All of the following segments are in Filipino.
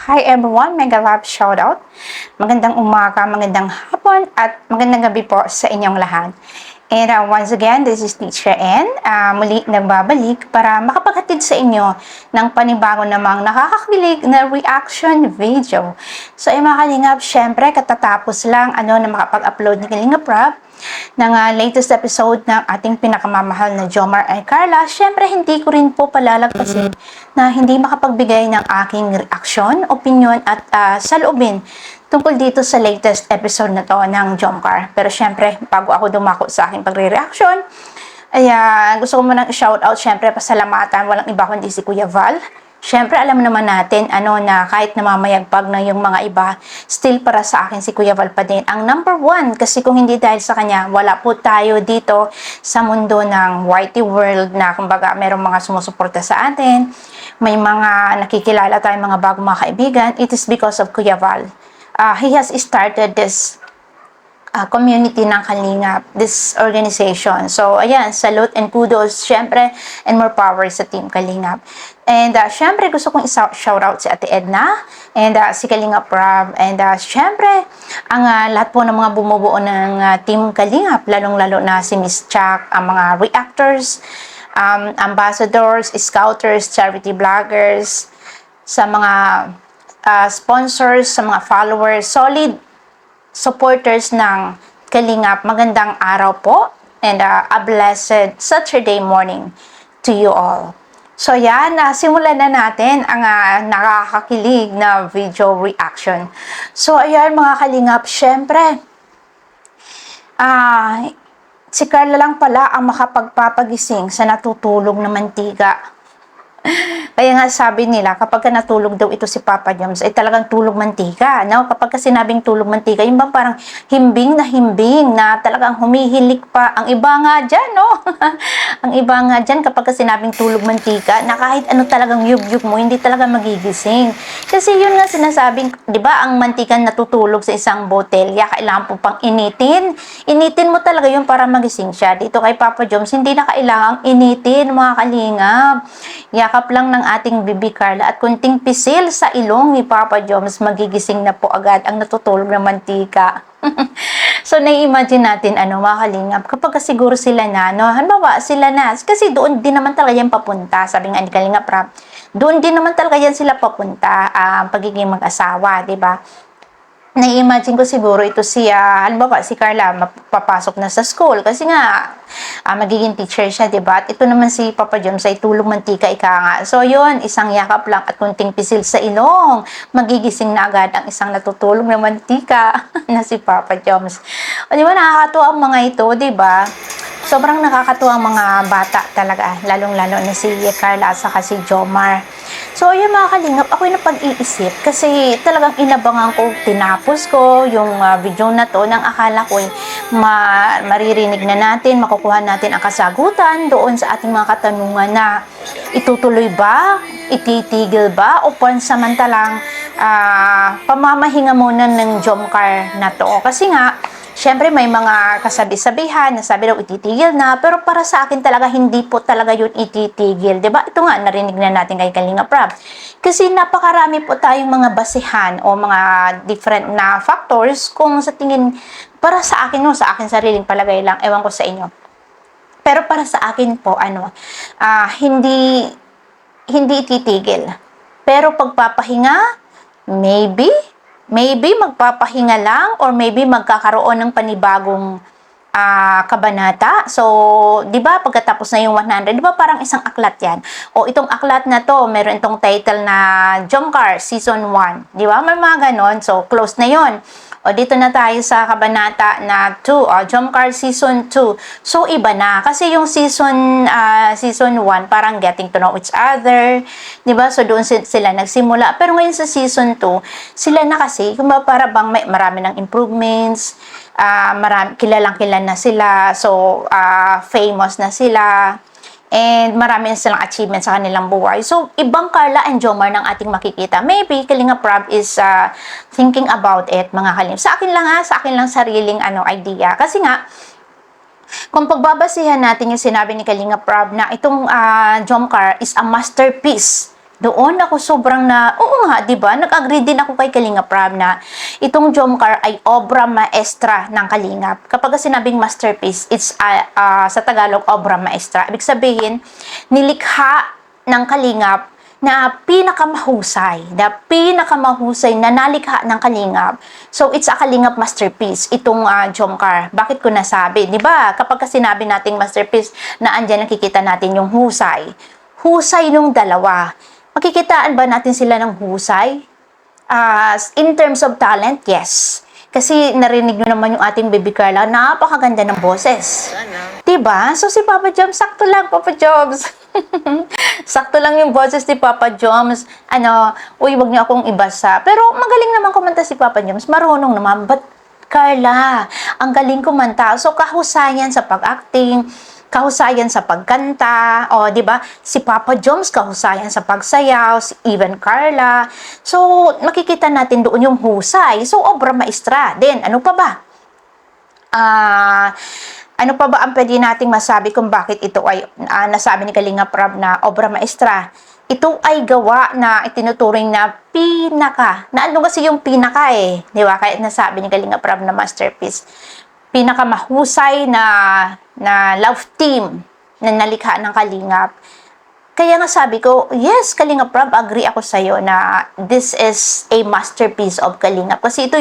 Hi everyone, mega love shoutout. Magandang umaga, magandang hapon, at magandang gabi po sa inyong lahat. And once again, this is Teacher N. Muli nagbabalik para makapaghatid sa inyo ng panibago namang nakakakilig na reaction video. So mga kalingap, syempre katatapos lang na makapag-upload ni Kalingap Rob ng latest episode ng ating pinakamamahal na Jomar ay Carla. Syempre hindi ko rin po palalagpasin na hindi makapagbigay ng aking reaksyon, opinion at saloobin tungkol dito sa latest episode na to ng Jomcar. Pero syempre, bago ako dumako sa aking pagre-reaction, ay gusto ko munang i-shoutout, syempre, pasalamatan, walang iba kundi si Kuya Val. Syempre, alam naman natin, na kahit namamayagpag na yung mga iba, still para sa akin si Kuya Val pa din ang number one. Kasi kung hindi dahil sa kanya, wala po tayo dito sa mundo ng YT world na kumbaga merong mga sumusuporta sa atin, may mga nakikilala tayong mga bagong mga kaibigan. It is because of Kuya Val. He has started this community ng Kalingap, this organization. So, ayan, salute and kudos, syempre, and more power sa Team Kalingap. And, syempre, gusto kong i-shoutout si Ate Edna, and si Kalingap Rob, and syempre, ang lahat po ng mga bumubuo ng Team Kalingap, lalong-lalo na si Miss Chuck, ang mga reactors, ambassadors, scouters, charity bloggers, sa mga sponsors, sa mga followers, solid supporters ng Kalingap. Magandang araw po and a blessed Saturday morning to you all. So yan, simulan na natin ang nakakakilig na video reaction. So ayan mga Kalingap, syempre si Carla lang pala ang makapagpapagising sa natutulog na mantika. Kaya nga sabi nila, kapag natulog daw ito si Papa Joms, ay talagang tulog mantika. No? Kapag sinabing tulog mantika, yung bang parang himbing na talagang humihilik pa. Ang iba nga dyan, no? Ang iba nga dyan, kapag sinabing tulog mantika, na kahit ano talagang yug-yug mo, hindi talaga magigising. Kasi yun nga sinasabing, di ba, ang mantika natutulog sa isang botelya, kailangan po pang initin. Initin mo talaga yun para magising siya. Dito kay Papa Joms, hindi na kailangang initin, mga Kalingap. Yakap lang ng ating Bibi Carla at kunting pisil sa ilong ni Papa Joms, magigising na po agad ang natutulog na mantika. So, nai-imagine natin, mga Kalingap, kapag siguro sila na, halimbawa, sila na, kasi doon din naman talaga yan papunta, sabi nga ni Kalingap Rap, doon din naman talaga yan sila papunta, pagiging mag-asawa, di ba? Nai-imagine ko siguro ito halimbawa si Carla papasok na sa school kasi nga magiging teacher siya, diba? At ito naman si Papa Joms ay tulog mantika, ika nga. So yun, isang yakap lang at kunting pisil sa ilong, magigising na agad ang isang natutulog na mantika na si Papa Joms. O diba, nakakatuwa ang mga ito, diba? Sobrang nakakatuwa ang mga bata talaga, lalong-lalo na si Carla at saka si Jomar. So, yun mga Kalingap, ako'y napag-iisip kasi talagang inabangan ko, tinapos ko yung video na to nang akala ko'y maririnig na natin, makukuha natin ang kasagutan doon sa ating mga katanungan na itutuloy ba, ititigil ba, o pansamantalang pamamahinga muna ng Jomcar na to. Kasi nga, syempre may mga kasabi-sabihan na sabi daw ititigil na, pero para sa akin talaga hindi po talaga yun ititigil, 'di ba? Ito nga narinig na natin kay Kalingap Rob. Kasi napakarami po tayong mga basihan o mga different na factors kung sa tingin para sa akin sa akin sariling palagay lang, ewan ko sa inyo. Pero para sa akin po hindi ititigil. Pero pagpapahinga, maybe magpapahinga lang or maybe magkakaroon ng panibagong kabanata. So, 'di ba pagkatapos na yung 100, 'di ba parang isang aklat 'yan. O itong aklat na to, meron itong title na Jomcar Season 1, 'di ba? May mga ganon. So, close na 'yon. O dito na tayo sa kabanata na 2, Jomcar Season 2. So, iba na. Kasi yung season 1, parang getting to know each other. Diba? So, doon sila nagsimula. Pero ngayon sa Season 2, sila na kasi, para bang marami ng improvements, kilalang na sila. So, famous na sila. And marami na silang achievements sa kanilang buhay. So, ibang Carla and Jomar ng ating makikita. Maybe Kalingap Rob is thinking about it, mga Kalingap. Sa akin lang sariling idea. Kasi nga, kung pagbabasihan natin yung sinabi ni Kalingap Rob na itong Jomcar is a masterpiece Doon ako sobrang oo nga, 'di ba? Nag-agree din ako kay Kalinga Prab na itong Jomcar ay obra maestra ng Kalingap. Kapag sinabing masterpiece, it's sa Tagalog obra maestra. Ibig sabihin, nilikha ng Kalingap na pinakamahusay na nalikha ng Kalingap. So, it's a Kalingap masterpiece, itong Jomcar. Bakit ko nasabi? Di ba, kapag sinabi nating masterpiece, na andyan nakikita natin yung husay. Husay nung dalawa. Makikitaan ba natin sila ng husay? In terms of talent, yes. Kasi narinig nyo naman yung ating baby Carla, napakaganda ng boses. Diba? So si Papa Joms, sakto lang, Papa Joms. Sakto lang yung boses ni Papa Joms. Uy, wag niyo akong ibasa. Pero magaling naman kumanta si Papa Joms. Marunong naman. But Carla, ang galing kumanta. So kahusayan sa pag-acting, kahusayan sa pagkanta, di ba? Si Papa Joms, kahusayan sa pagsayaw, si Even Carla. So, makikita natin doon yung husay. So, obra maestra. Then, ano pa ba? Ano pa ba ang pwede nating masabi kung bakit ito ay nasabi ni Kalinga Prab na obra maestra? Ito ay gawa na itinuturing na pinaka. Na ano kasi yung pinaka di ba? Kaya nasabi ni Kalinga Prab na masterpiece. Pinakamahusay na love team na nalikha ng Kalingap. Kaya nga sabi ko, yes, Kalinga Prab, agree ako sa'yo na this is a masterpiece of Kalingap. Kasi ito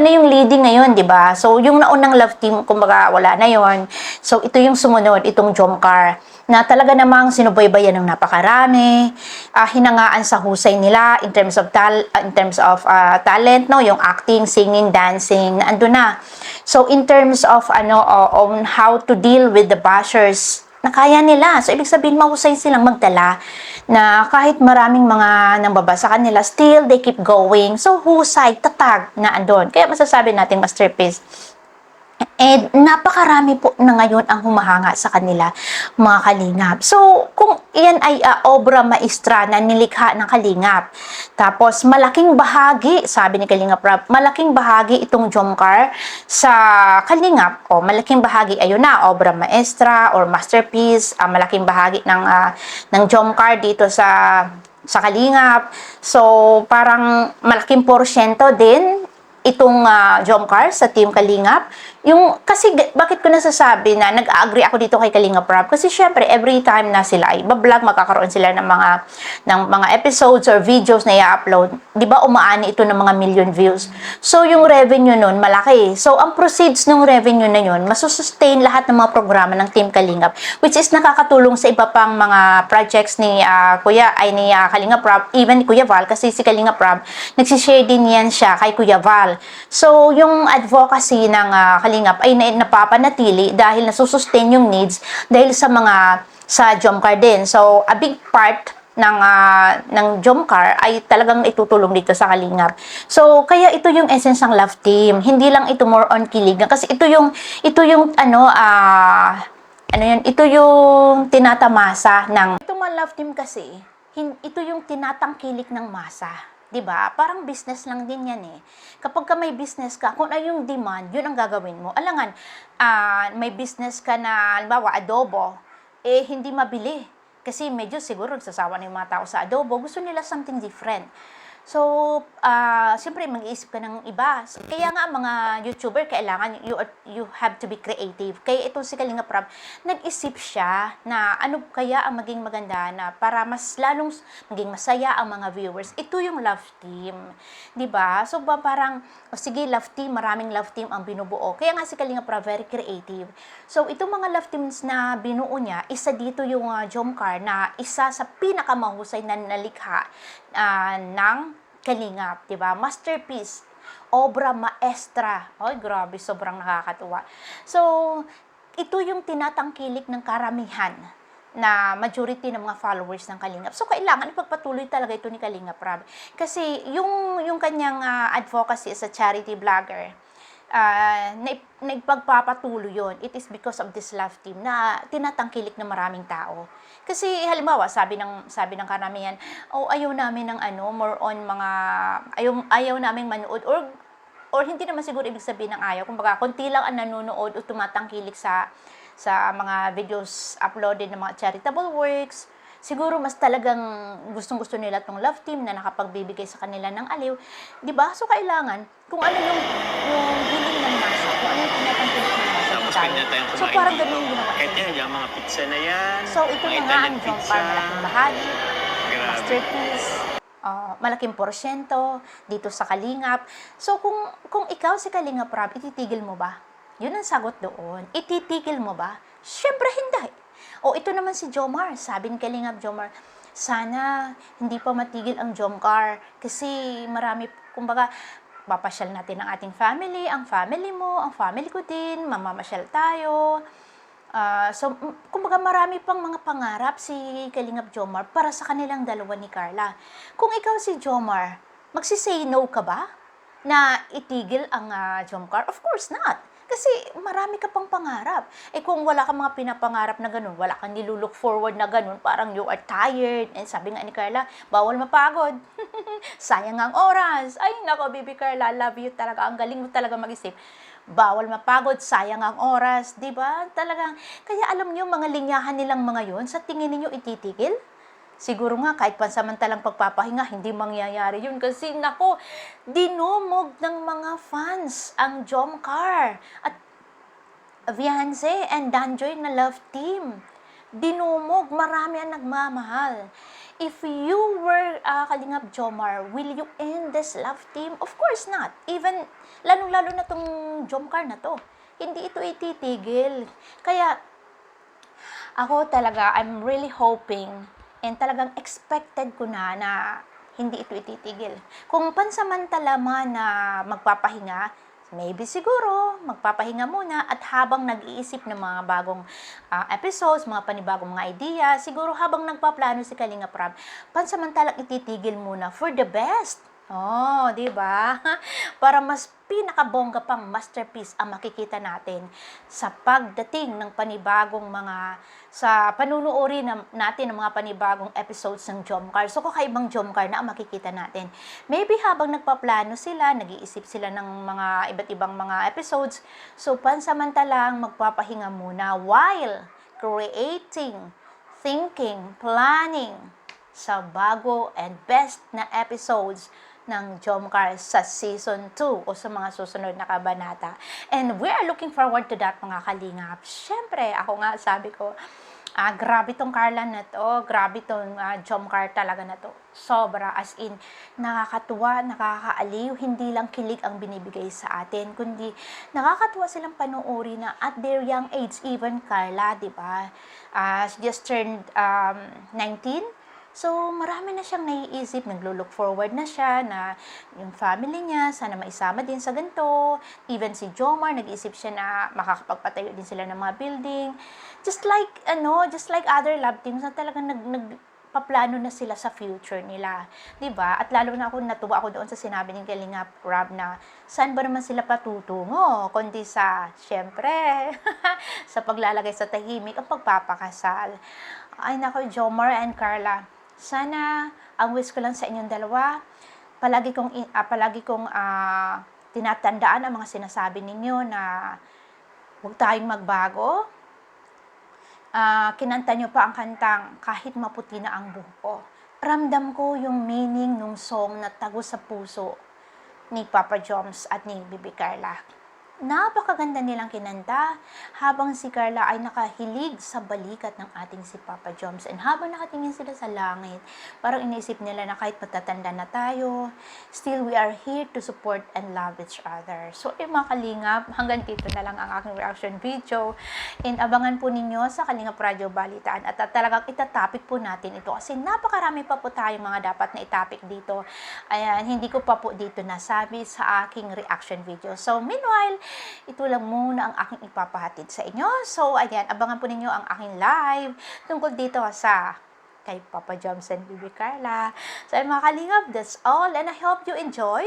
na yung leading ngayon, di ba? So, yung naunang love team, kumbaga, wala na yon. So, ito yung sumunod, itong Jomcar, na talaga namang sinubaybayan ng napakarami, hinangaan sa husay nila in terms of talent, no, yung acting, singing, dancing, ando na. So in terms of on how to deal with the bashers, nakaya nila. So ibig sabihin mahusay silang magdala na kahit maraming mga nambabasa kanila, still they keep going. So husay, tatag na andon. Kaya masasabi natin masterpiece. And napakarami po na ngayon ang humahanga sa kanila, mga Kalingap. So, kung iyan ay obra maestra na nilikha ng Kalingap, tapos malaking bahagi, sabi ni Kalingap Rap, malaking bahagi itong Jomcar sa Kalingap, malaking bahagi, ayun na, obra maestra or masterpiece, malaking bahagi ng Jomcar dito sa Kalingap. So, parang malaking porsyento din itong Jomcar sa Team Kalingap. Kasi bakit ko nasasabi na nag-agree ako dito kay Kalingap Rap? Kasi syempre every time na sila ay bablog, magkakaroon sila ng mga episodes or videos na i-upload. 'Di ba umaani ito ng mga million views? So yung revenue nun malaki. So ang proceeds ng revenue na yun, masusustain lahat ng mga programa ng Team Kalingap, which is nakakatulong sa iba pang mga projects ni Kalingap Rap, even ni Kuya Val, kasi si Kalingap Rap nagsishare din yan siya kay Kuya Val. So yung advocacy ng Kalingap ay napapanatili dahil nasusustain yung needs dahil sa Jomcar din. So, a big part ng Jomcar ay talagang itutulong dito sa Kalingap. So, kaya ito yung essence ng love team. Hindi lang ito more on kilig. Kasi ito yung ito yung tinatamasa ng itong mga love team kasi, ito yung tinatangkilik ng masa. 'Di ba? Parang business lang din yan Kapag ka may business ka, kung ano yung demand, yun ang gagawin mo. Alangan, may business ka na, halimbawa, adobo, hindi mabili. Kasi medyo siguro nagsasawa na yung mga tao sa adobo. Gusto nila something different. So, siyempre, mag-iisip ka ng iba. So, kaya nga, mga YouTuber, kailangan, you have to be creative. Kaya itong si Kalinga Prab, nag-isip siya na ano kaya ang maging maganda na para mas lalong maging masaya ang mga viewers. Ito yung love team. Diba? So, parang, sige, love team, maraming love team ang binubuo. Kaya nga si Kalinga Prab, very creative. So, itong mga love teams na binuo niya, isa dito yung Jomcar na isa sa pinakamahusay na nalikha ng Kalingap, 'di ba? Masterpiece, obra maestra. Ay, grabe, sobrang nakakatuwa. So, ito yung tinatangkilik ng karamihan na majority ng mga followers ng Kalingap. So, kailangan ipagpatuloy talaga ito ni Kalingap Rab. Kasi yung kanyang advocacy as a charity vlogger, naipagpapatuloy yun. It is because of this love team na tinatangkilik ng maraming tao. Kasi halimbawa, sabi ng karamihan, ayaw namin ng more on mga ayaw naming manood or hindi naman siguro ibig sabihin ng ayaw. Kumbaga, konti lang ang nanonood o tumatangkilik sa mga videos uploaded ng mga charitable works. siguro mas talagang gustong-gusto nila tong love team na nakapagbibigay sa kanila ng aliw, 'di ba? So kailangan kung ano yung hiling ng masa, kung ano yung tinatanggap ng masa, Tapos tayo. pwede na tayong So kumain parang dito. ganun yung ginawa Kahit nila. yan, yung mga pizza na yan. So ito mga na nga Italian ang Jomcar, pizza. malaking bahagi, Grabe. masterpiece, malaking porsyento dito sa Kalingap. So kung ikaw si Kalingap Rob, ititigil mo ba? Yun ang sagot doon. Ititigil mo ba? Syempre hindi. O ito naman si Jomar, sabi ni Kalingap Jomar, sana hindi pa matigil ang Jomcar kasi marami, kumbaga, papasyal natin ang ating family, ang family mo, ang family ko din, mamamasyal tayo. So, kumbaga marami pang mga pangarap si Kalingap Jomar para sa kanilang dalawa ni Carla. Kung ikaw si Jomar, magsisay no ka ba na itigil ang Jomcar? Of course not. Kasi marami ka pang pangarap. Kung wala kang mga pinapangarap na ganun, wala kang nilulook forward na ganun, parang you are tired. And sabi nga ni Carla, bawal mapagod. Sayang ang oras. Ay, nako, baby Carla, love you talaga. Ang galing mo talaga mag-isip. Bawal mapagod, sayang ang oras, 'di ba? Talagang kaya alam niyo mga linyahan nilang mga 'yon, sa tingin niyo ititigil? Siguro nga kahit pansamantalang pagpapahinga, hindi mangyayari 'yun kasi nako, dinumog ng mga fans ang Jomcar at Vianse and Danjoy na love team. Dinumog, marami ang nagmamahal. If you were Kalingap Jomar, will you end this love team? Of course not. Even, lalong-lalo na tong Jomcar na to. Hindi ito ititigil. Kaya, ako talaga, I'm really hoping and talagang expected ko na hindi ito ititigil. Kung pansamantala man na magpapahinga, maybe siguro, magpapahinga muna at habang nag-iisip ng mga bagong episodes, mga panibagong mga idea, siguro habang nagpaplano si Kalingap Rob, pansamantalang ititigil muna for the best. Oh, di ba? Para mas pinakabongga pang masterpiece ang makikita natin sa pagdating ng panibagong mga sa panunuori natin ng mga panibagong episodes ng Jomcar. So, kakaibang Jomcar na ang makikita natin. Maybe habang nagpaplano sila, nag-iisip sila ng mga iba't ibang mga episodes, so pansamantalang magpapahinga muna while creating, thinking, planning sa bago and best na episodes ng Jomcar sa Season 2 o sa mga susunod na kabanata. And we are looking forward to that, mga kalingap. Siyempre, ako nga sabi ko, grabe tong Carla na to, grabe tong Jomcar talaga na to. Sobra, as in, nakakatuwa, nakakaaliw, hindi lang kilig ang binibigay sa atin, kundi nakakatuwa silang panuori na at their young age, even Carla, di ba? She just turned 19. So, marami na siyang naiisip, naglo-look forward na siya na yung family niya, sana maisama din sa ganito. Even si Jomar, nag-iisip siya na makakapagpatayo din sila ng mga building. Just like other love teams na talagang nagpaplano na sila sa future nila. 'Di ba? At lalo na ako, natuwa ako doon sa sinabi ni Kalingap Rob na saan ba naman sila patutungo, kundi sa, syempre, sa paglalagay sa tahimik ang pagpapakasal. Ay nako, Jomar and Carla, sana ang wish ko lang sa inyong dalawa, palagi kong tinatandaan ang mga sinasabi ninyo na huwag tayong magbago. Kinanta nyo pa ang kantang Kahit Maputi na ang Buhok Ko. Ramdam ko yung meaning ng song na tago sa puso ni Papa Joms at ni Bibi Carla. Napakaganda nilang kinanta habang si Carla ay nakahilig sa balikat ng ating si Papa Joms. And habang nakatingin sila sa langit, parang iniisip nila na kahit matatanda na tayo, still we are here to support and love each other. So, mga kalingap, hanggang dito na lang ang aking reaction video. And abangan po ninyo sa Kalingap Radio Balitaan. At talagang itatopic po natin ito kasi napakarami pa po tayong mga dapat na itopic dito. Ayan, hindi ko pa po dito nasabi sa aking reaction video. So, meanwhile, ito lang muna ang aking ipapahatid sa inyo. So, ayan, abangan po ninyo ang aking live tungkol dito sa kay Papa Joms and Bibi Carla. So, mga kalingap, that's all. And I hope you enjoy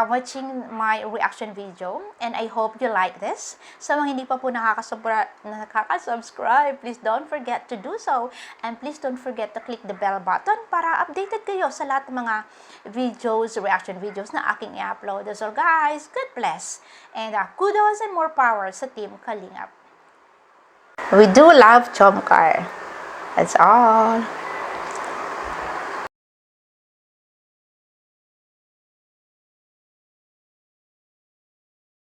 watching my reaction video. And I hope you like this. Sa mga hindi pa po nakaka-subscribe, please don't forget to do so. And please don't forget to click the bell button para updated kayo sa lahat ng mga videos, reaction videos na aking i-upload. So guys, God bless. And kudos and more power sa Team Kalingap. We do love Jomcar. That's all.